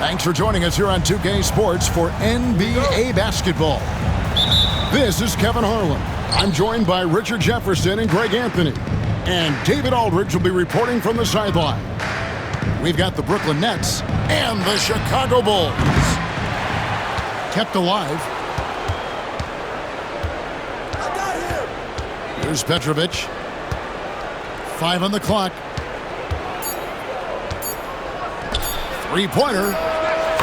Thanks for joining us here on 2K Sports for NBA basketball. This is Kevin Harlan. I'm joined by Richard Jefferson and Greg Anthony. And David Aldridge will be reporting from the sideline. We've got the Brooklyn Nets and the Chicago Bulls. Kept alive. Here's Petrovic. 5 on the clock. Three-pointer.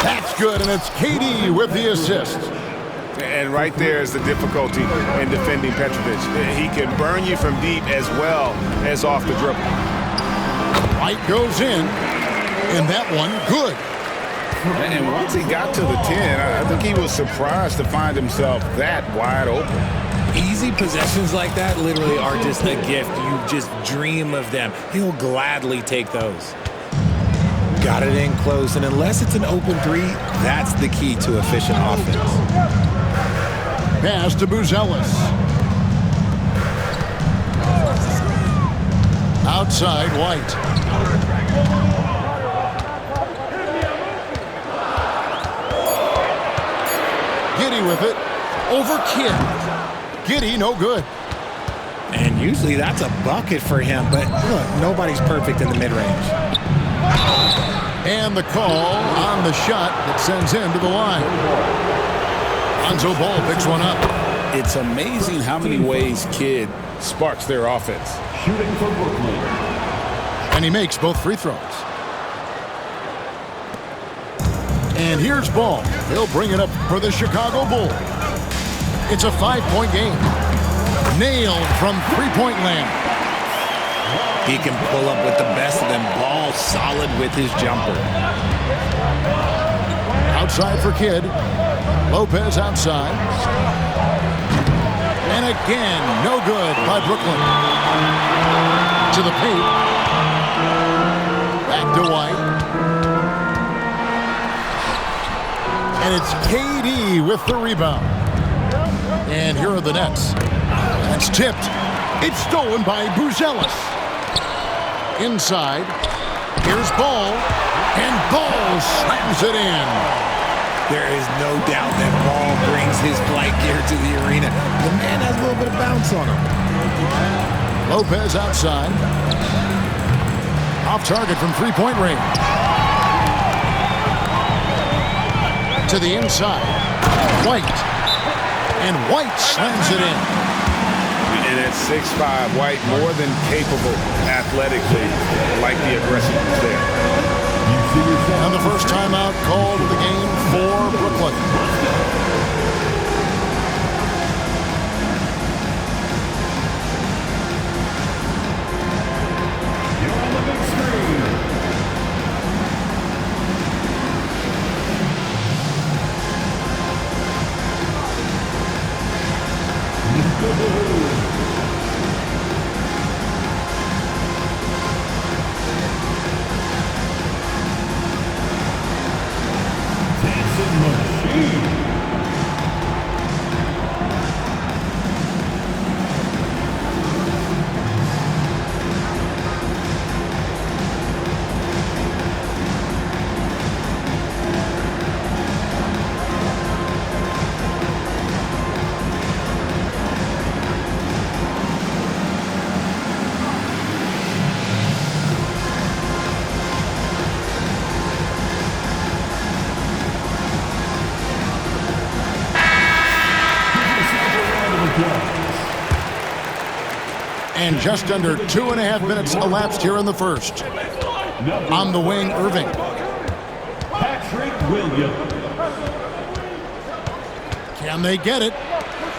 That's good, and it's KD with the assist. And right there is the difficulty in defending Petrovic. He can burn you from deep as well as off the dribble. White goes in, and that one good. And once he got to the 10, I think he was surprised to find himself that wide open. Easy possessions like that literally are just a gift. You just dream of them. He'll gladly take those. Got it in close, and unless it's an open three, that's the key to efficient offense. Pass to Buzelis. Outside, White. Giddey with it. Over Kidd. Giddey, no good. And usually that's a bucket for him, but look, nobody's perfect in the mid-range. And the call on the shot that sends him to the line. Lonzo Ball picks one up. It's amazing how many ways Kidd sparks their offense. Shooting for Brooklyn. And he makes both free throws. And here's Ball. He'll bring it up for the Chicago Bulls. It's a 5-point game. Nailed from three-point land. He can pull up with the best of them. Ball solid with his jumper. Outside for Kidd. Lopez outside. And again, no good by Brooklyn. To the paint. Back to White. And it's KD with the rebound. And here are the Nets. That's tipped. It's stolen by Buzelis. Inside. Here's Ball. And Ball slams it in. There is no doubt that Ball brings his flight gear to the arena. The man has a little bit of bounce on him. Lopez outside. Off target from three-point range. To the inside. White. And White slams it in. And at 6'5", White more than capable athletically, like the aggressiveness there. And the first timeout called of the game for Brooklyn. You're on the big screen. Dancing Machine. And just under 2.5 minutes elapsed here in the first. On the wing, Irving. Patrick Williams. Can they get it?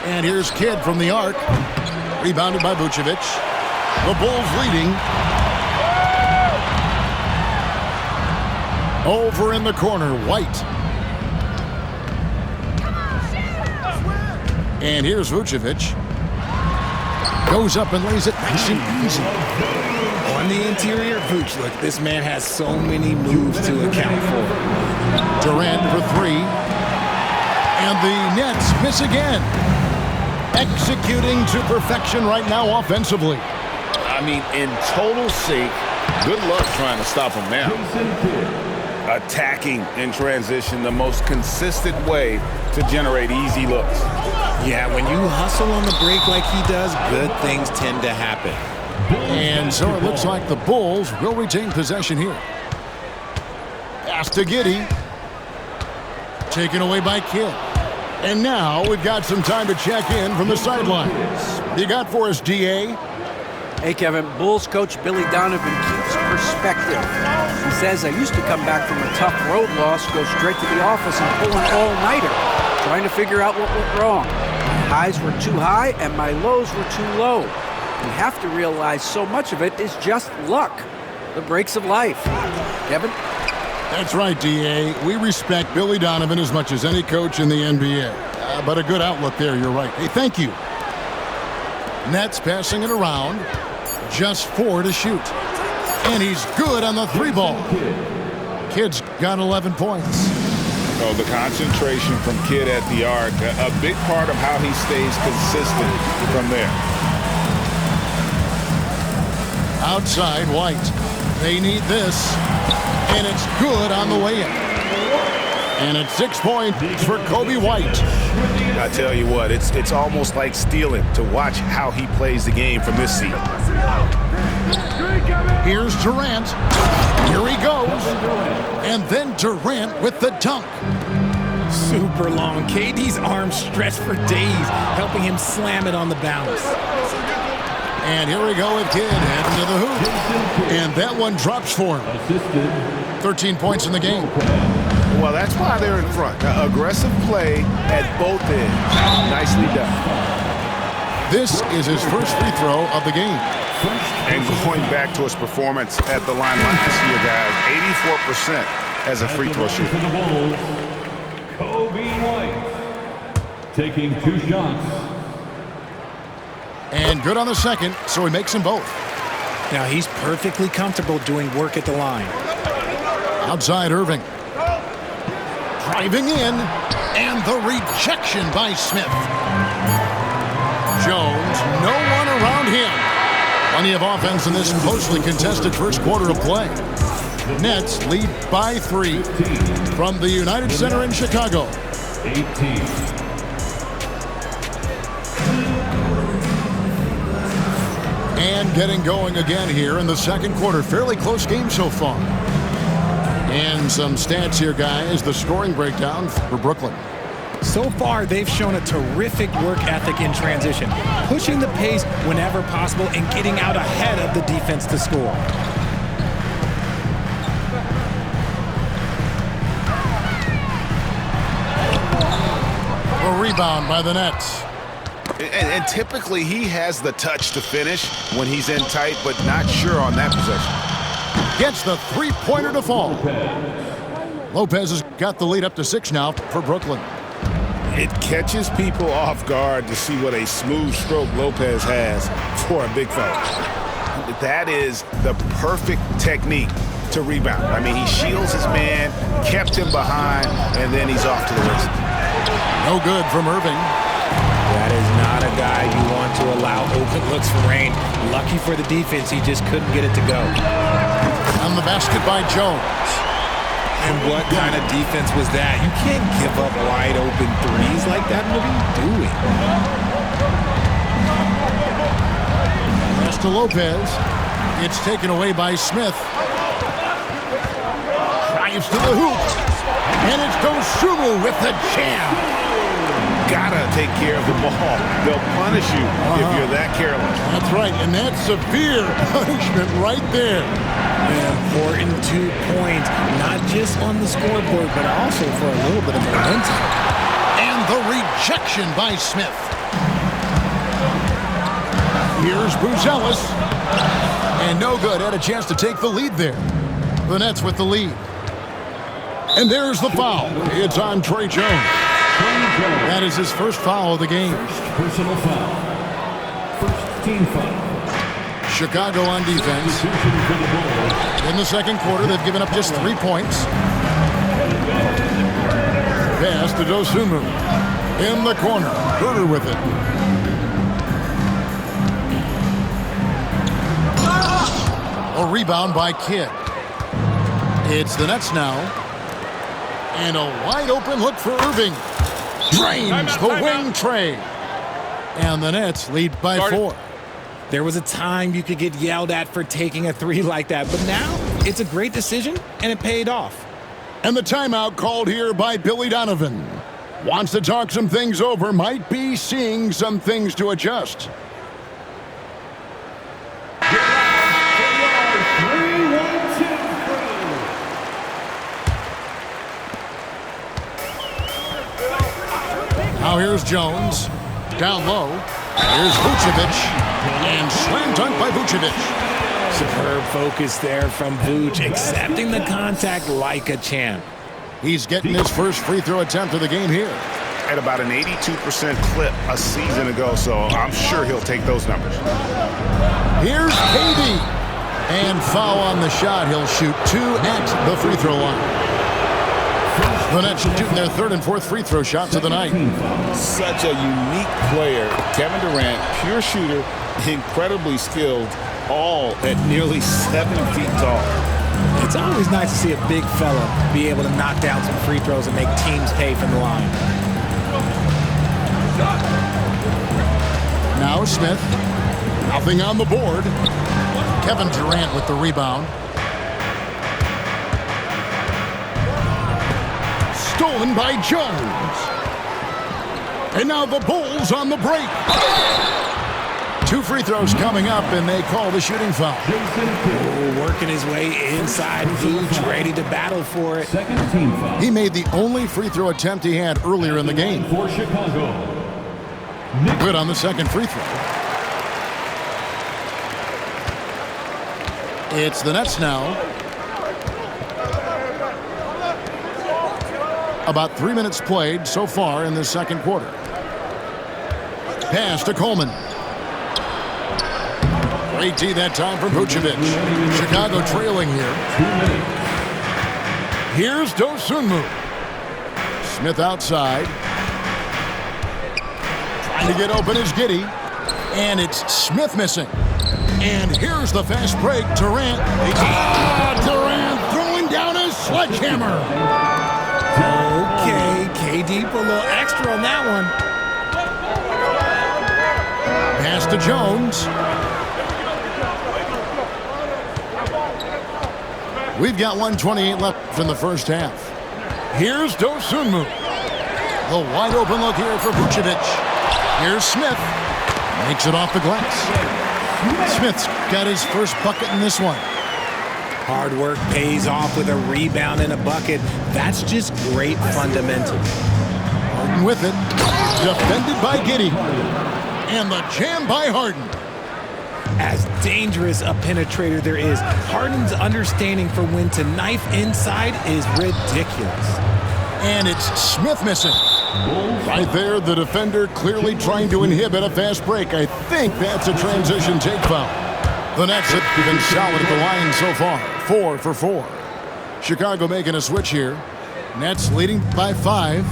And here's Kidd from the arc. Rebounded by Vucevic. The Bulls leading. Over in the corner, White. And here's Vucevic. Goes up and lays it nice and easy. On the interior, Vooch, look, this man has so many moves to account for. Durant for three. And the Nets miss again. Executing to perfection right now offensively. I mean, in total sync. Good luck trying to stop him now. attacking in transition, the most consistent way to generate easy looks. Yeah, when you hustle on the break like he does, good things tend to happen. And so it looks like the Bulls will retain possession here. Pass to Giddey. Taken away by Kidd. And now we've got some time to check in from the sidelines. You got for us, D.A.? Hey, Kevin, Bulls coach Billy Donovan keeps perspective. He says, I used to come back from a tough road loss, go straight to the office and pull an all-nighter, trying to figure out what went wrong. My highs were too high and my lows were too low. You have to realize so much of it is just luck, the breaks of life. Kevin? That's right, D.A. We respect Billy Donovan as much as any coach in the NBA. But a good outlook there, you're right. Hey, thank you. Nets passing it around. Just 4 to shoot. And he's good on the 3-ball. Kidd's got 11 points. Oh, the concentration from Kidd at the arc, a big part of how he stays consistent from there. Outside, White. They need this. And it's good on the way in. And it's 6 points for Coby White. I tell you what, it's almost like stealing to watch how he plays the game from this seat. Here's Durant. Here he goes. And then Durant with the dunk. Super long. KD's arms stretched for days, helping him slam it on the bounce. And here we go with Kidd heading to the hoop. And that one drops for him. 13 points in the game. Well, that's why they're in front. Aggressive play at both ends. Nicely done. This is his first free throw of the game. And going back to his performance at the line last year, guys, 84% as a free throw shooter. For the Bulls, Coby White taking 2 shots. And good on the second, so he makes them both. Now he's perfectly comfortable doing work at the line. Outside Irving. Driving in, and the rejection by Smith. Jones, no one around him. Plenty of offense in this closely contested first quarter of play. Nets lead by 3 from the United Center in Chicago. 18. And getting going again here in the second quarter. Fairly close game so far. And some stats here, guys. The scoring breakdown for Brooklyn. So far, they've shown a terrific work ethic in transition, pushing the pace whenever possible and getting out ahead of the defense to score. A rebound by the Nets. And typically he has the touch to finish when he's in tight, but not sure on that possession. Gets the three-pointer to fall. Lopez has got the lead up to 6 now for Brooklyn. It catches people off guard to see what a smooth stroke Lopez has for a big fella. That is the perfect technique to rebound. I mean, he shields his man, kept him behind, and then he's off to the races. No good from Irving. That is not a guy you want to allow open looks for rain. Lucky for the defense, he just couldn't get it to go. On the basket by Jones. And what kind of defense was that? You can't give up wide open threes like that. What are you doing? Pass to Lopez. It's taken away by Smith. Drives to the hoop. And it's Dosunmu with the jam. Gotta take care of the ball. They'll punish you if you're that careless. That's right, and that's severe punishment right there. An important 2 points, not just on the scoreboard, but also for a little bit of momentum. And the rejection by Smith. Here's Buzelis. And no good. Had a chance to take the lead there. The Nets with the lead. And there's the foul. It's on Trey Jones. That is his first foul of the game. First personal foul. First team foul. Chicago on defense. In the second quarter, they've given up just 3 points. Pass to Dosunmu. In the corner. Herter with it. A rebound by Kidd. It's the Nets now. And a wide open look for Irving. Drains the wing trade. And the Nets lead by 4. There was a time you could get yelled at for taking a three like that, but now it's a great decision, and it paid off. And the timeout called here by Billy Donovan. Wants to talk some things over, might be seeing some things to adjust. Now here's Jones. Down low. Here's Vucevic. And slam dunk by Vucevic. Superb focus there from Vuce, accepting the contact like a champ. He's getting his first free throw attempt of the game here. At about an 82% clip a season ago, so I'm sure he'll take those numbers. Here's KD. And foul on the shot. He'll shoot 2 at the free throw line. The Nets shooting their 3rd and 4th free throw shots of the night. Such a unique player. Kevin Durant, pure shooter, incredibly skilled, all at nearly 7 feet tall. It's always nice to see a big fella be able to knock down some free throws and make teams pay from the line. Now Smith. Nothing on the board. Kevin Durant with the rebound. Stolen by Jones. And now the Bulls on the break. 2 free throws coming up, and they call the shooting foul. Working his way inside. Vuce ready to battle for it. Second team foul. He made the only free throw attempt he had earlier in the game. For Chicago. Good on the second free throw. It's the Nets now. About 3 minutes played so far in the second quarter. Pass to Coleman. Great D that time from Vucevic. Chicago trailing here. Here's Dosunmu. Smith outside. Trying to get open is Giddey. And it's Smith missing. And here's the fast break. Durant. Durant throwing down a sledgehammer. Okay, KD put a little extra on that one. Pass to Jones. We've got 1:28 left in the first half. Here's Dosunmu. The wide open look here for Vucevic. Here's Smith. Makes it off the glass. Smith's got his first bucket in this one. Hard work pays off with a rebound and a bucket. That's just great fundamentals. Harden with it. Defended by Giddey. And the jam by Harden. As dangerous a penetrator there is, Harden's understanding for when to knife inside is ridiculous. And it's Smith missing. Right there, the defender clearly trying to inhibit a fast break. I think that's a transition take foul. The Nets have been solid at the line so far. 4 for 4. Chicago making a switch here. Nets leading by 5.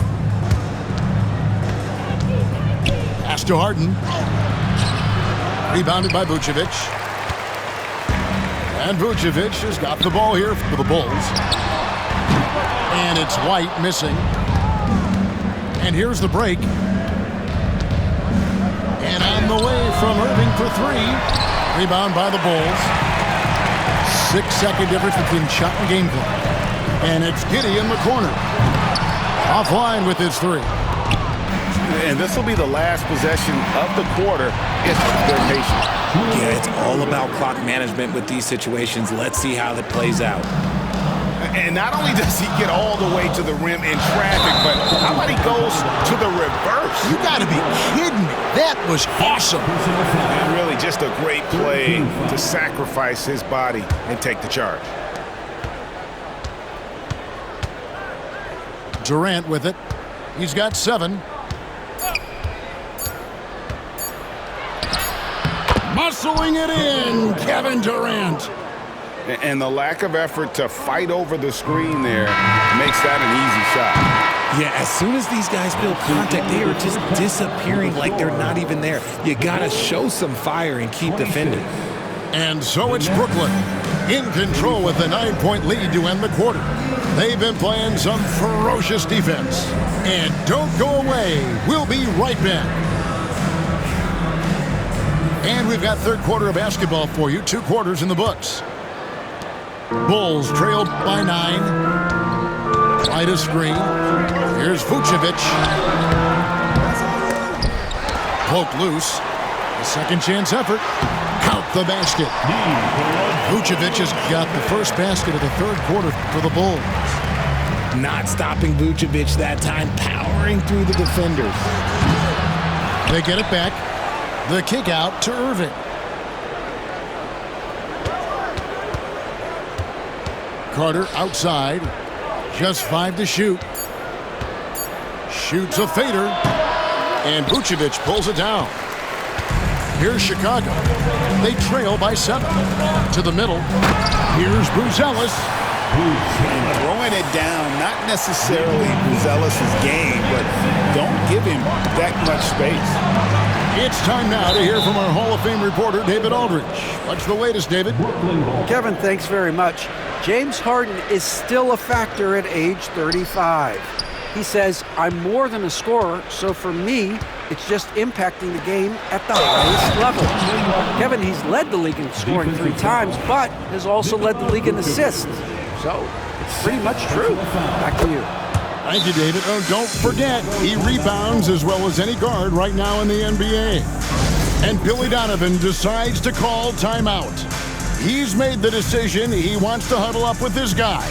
Pass to Harden. Rebounded by Vucevic. And Vucevic has got the ball here for the Bulls. And it's White missing. And here's the break. And on the way from Irving for 3. Rebound by the Bulls. 6-second difference between shot and game clock. And it's Giddey in the corner. Offline with his 3. And this will be the last possession of the quarter if they're patient. Yeah, it's all about clock management with these situations. Let's see how that plays out. And not only does he get all the way to the rim in traffic, but how about he goes to the reverse? You got to be kidding me. That was awesome. And really just a great play to sacrifice his body and take the charge. Durant with it. He's got 7. Muscling it in, Kevin Durant. And the lack of effort to fight over the screen there makes that an easy shot. Yeah, as soon as these guys feel contact, they are just disappearing like they're not even there. You got to show some fire and keep defending. And so it's Brooklyn in control with a 9-point lead to end the quarter. They've been playing some ferocious defense. And don't go away. We'll be right back. And we've got third quarter of basketball for you. 2 quarters in the books. Bulls trailed by 9. Right a screen. Here's Vucevic. Poked loose. A second chance effort. Count the basket. Vucevic has got the first basket of the third quarter for the Bulls. Not stopping Vucevic that time, powering through the defenders. They get it back. The kick out to Irving. Carter outside. Just 5 to shoot. Shoots a fader. And Vucevic pulls it down. Here's Chicago. They trail by 7. To the middle. Here's Buzelis. Throwing it down, not necessarily Buzelis' game, but don't give him that much space. It's time now to hear from our Hall of Fame reporter, David Aldridge. What's the latest, David? Kevin, thanks very much. James Harden is still a factor at age 35. He says, I'm more than a scorer, so for me, it's just impacting the game at the highest level. Kevin, he's led the league in scoring 3 times, but has also led the league in assists. So, it's pretty much true. Back to you. Thank you, David. Oh, don't forget, he rebounds as well as any guard right now in the NBA. And Billy Donovan decides to call timeout. He's made the decision. He wants to huddle up with his guys.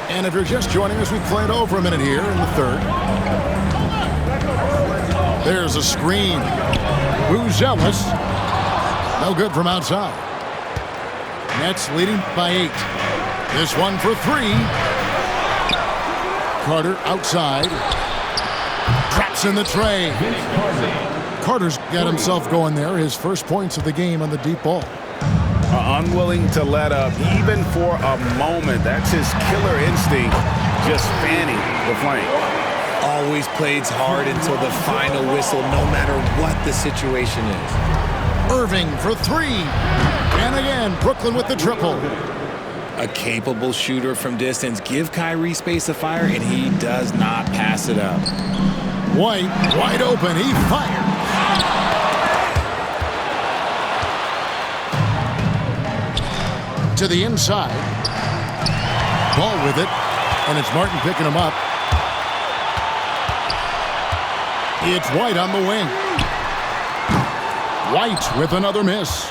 And if you're just joining us, we played over a minute here in the third. There's a screen. Buzelis. No good from outside. Nets leading by 8. This one for 3. Carter outside. Traps in the tray. Carter's got himself going there. His first points of the game on the deep ball. Unwilling to let up even for a moment. That's his killer instinct, just fanning the flank. Always plays hard until the final whistle, no matter what the situation is. Irving for 3. And again, Brooklyn with the triple. A capable shooter from distance. Give Kyrie space to fire, and he does not pass it up. White, wide open. He fires. To the inside. Ball with it. And it's Martin picking him up. It's White on the wing. White with another miss.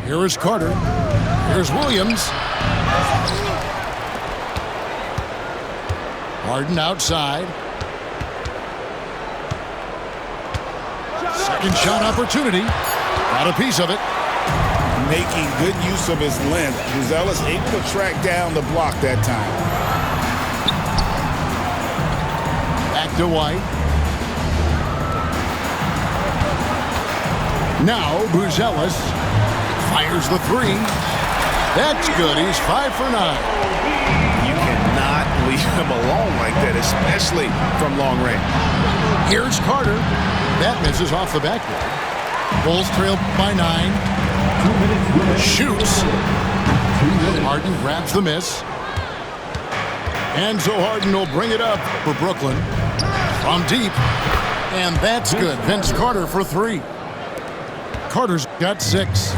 Here is Carter. Here's Williams. Harden outside. Second shot opportunity. Got a piece of it. Making good use of his length. Buzelis able to track down the block that time. Back to White. Now Buzelis fires the 3. That's good. He's 5 for 9. You cannot leave him alone like that, especially from long range. Here's Carter. That misses off the backboard. Bulls trail by 9. Shoots. Harden grabs the miss. And so Harden will bring it up for Brooklyn from deep. And that's good. Vince Carter for 3. Carter's got 6.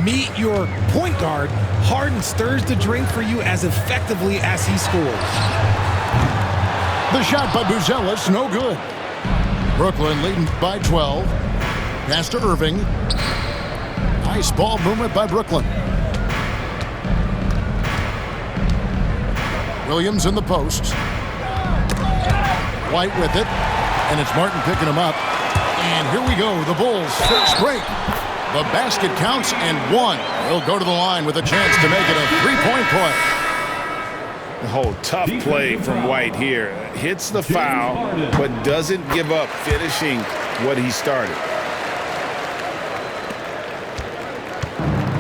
Meet your point guard. Harden stirs the drink for you as effectively as he scores. The shot by Buzelis, no good. Brooklyn leading by 12. Pass to Irving. Nice ball movement by Brooklyn. Williams in the post. White with it. And it's Martin picking him up. And here we go, the Bulls' first break. The basket counts and 1. He'll go to the line with a chance to make it a 3-point play. Oh, tough play from White here. Hits the foul, but doesn't give up finishing what he started.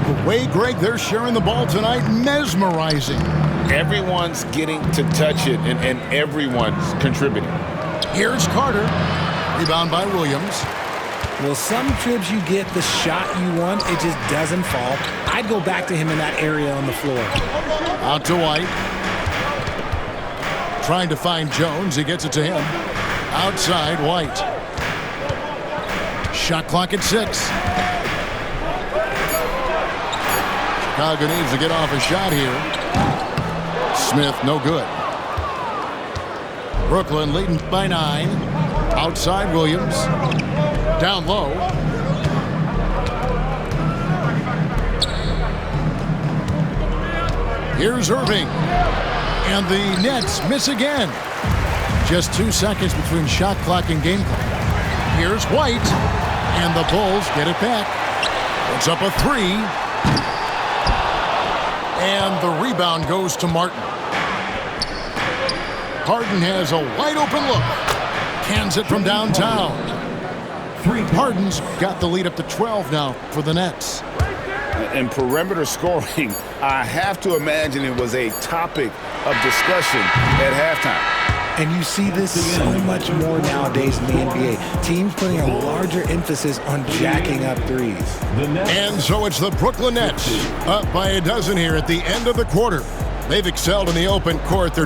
The way, Greg, they're sharing the ball tonight, mesmerizing. Everyone's getting to touch it, and everyone's contributing. Here's Carter. Rebound by Williams. Well, some trips you get the shot you want, it just doesn't fall. I'd go back to him in that area on the floor. Out to White. Trying to find Jones. He gets it to him. Outside, White. Shot clock at 6. Chicago needs to get off a shot here. Smith, no good. Brooklyn leading by 9. Outside, Williams. Down low. Here's Irving. And the Nets miss again. Just 2 seconds between shot clock and game clock. Here's White. And the Bulls get it back. It's up a 3. And the rebound goes to Martin. Harden has a wide open look. Cans it from downtown. Harden's got the lead up to 12 now for the Nets. In perimeter scoring, I have to imagine it was a topic of discussion at halftime. And you see this so much more nowadays in the NBA. Teams putting a larger emphasis on jacking up threes. And so it's the Brooklyn Nets up by a dozen here at the end of the quarter. They've excelled in the open court. Their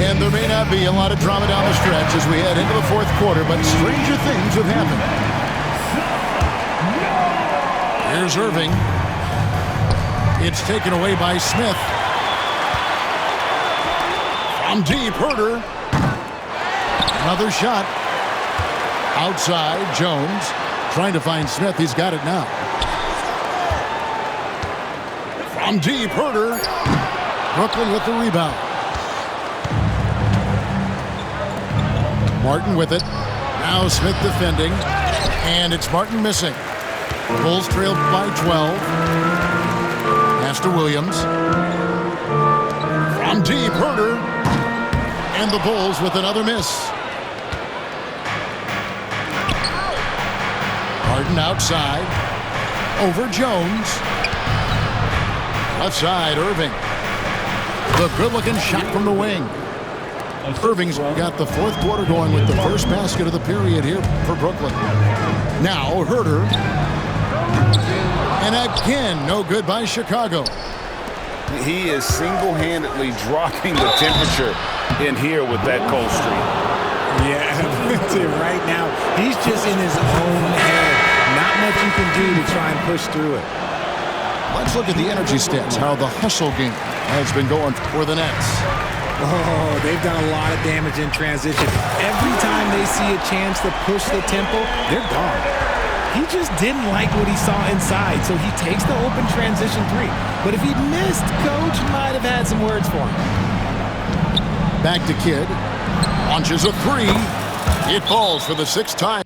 And there may not be a lot of drama down the stretch as we head into the fourth quarter, but stranger things have happened. Here's Irving. It's taken away by Smith. From deep, Herter. Another shot. Outside, Jones. Trying to find Smith. He's got it now. From deep, Herter. Brooklyn with the rebound. Martin with it. Now Smith defending. And it's Martin missing. Bulls trailed by 12. Pass to Williams. From deep, Herter. And the Bulls with another miss. Harden outside. Over Jones. Left side, Irving. The good-looking shot from the wing. Irving's got the fourth quarter going with the first basket of the period here for Brooklyn. Now Herter. And again, no good by Chicago. He is single-handedly dropping the temperature in here with that cold streak. Yeah, right now, he's just in his own head. Not much you can do to try and push through it. Let's look at the energy stats, how the hustle game has been going for the Nets. Oh, they've done a lot of damage in transition. Every time they see a chance to push the tempo, they're gone. He just didn't like what he saw inside, so he takes the open transition 3. But if he'd missed, Coach might have had some words for him. Back to Kidd. Launches a 3. It falls for the 6th time.